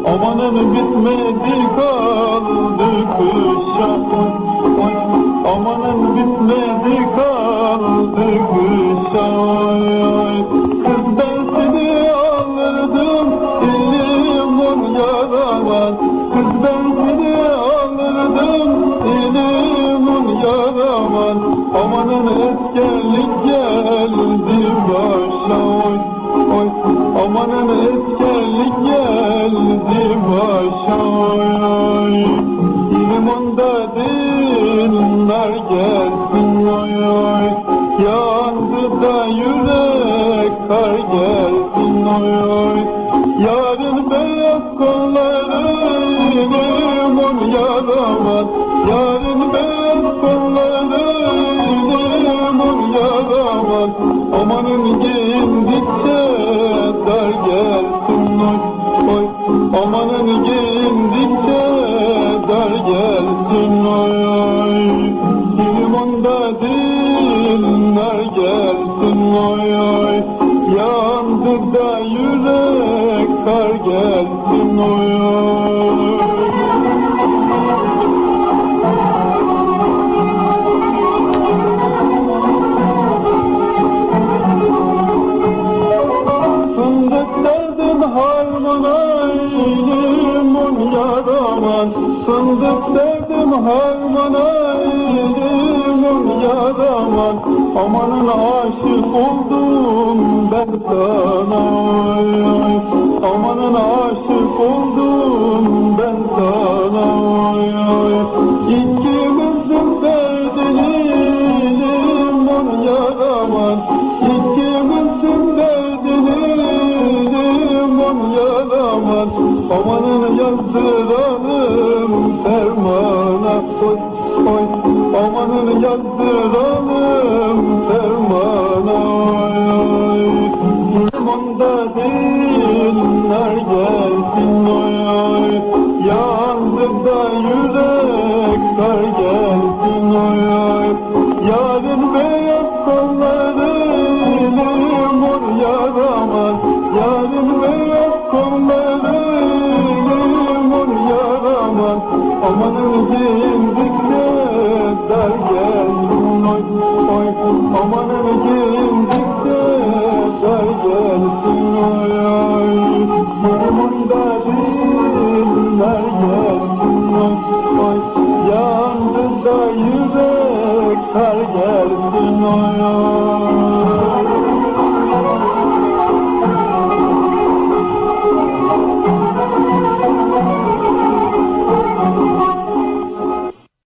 Amanın bitmedi kaldı kışa, amanın bitmedi kaldı kışa. Kız ben seni alırdım elimin yaraman, kız ben seni alırdım elimin yaraman. Amanın eskerlik geldi başa, oy, amanın eskerlik geldi başa. İlimanda dinler gelsin oy oy, yandı da yürek kar gelsin oy oy. Yarın beyaz kolları limon yaramaz, yarın beyaz kolları limon yaramaz. Amanın giyindikçe dar gelsin oy oy, amanın giyindikçe dar gelsin oy oy. Limonda dinler gelsin oy oy, yandı da yürek kar gelsin oy oy. Fındık derdim harmana elim yaraman. Amanın aşık oldum ben sana, amanın aşık oldum ben sana. İkimizin derdini limon yaraman, İkimizin derdini limon yaraman. Amanın yazdıranım fermana oy oy, amanın yazdıralım fermana oy oy. Limonda dinler gelsin oy oy, yandı da yürek kar gelsin oy oy. Yarın beyaz kolları limon yaramaz, yarın beyaz kolları limon yaramaz. Amanın giyindikçe dar gelsin oy oy, amanın giyindikçe dar gelsin oy oy. Limonda dinler gelsin oy oy, yandı da yürek kar gelsin oy oy.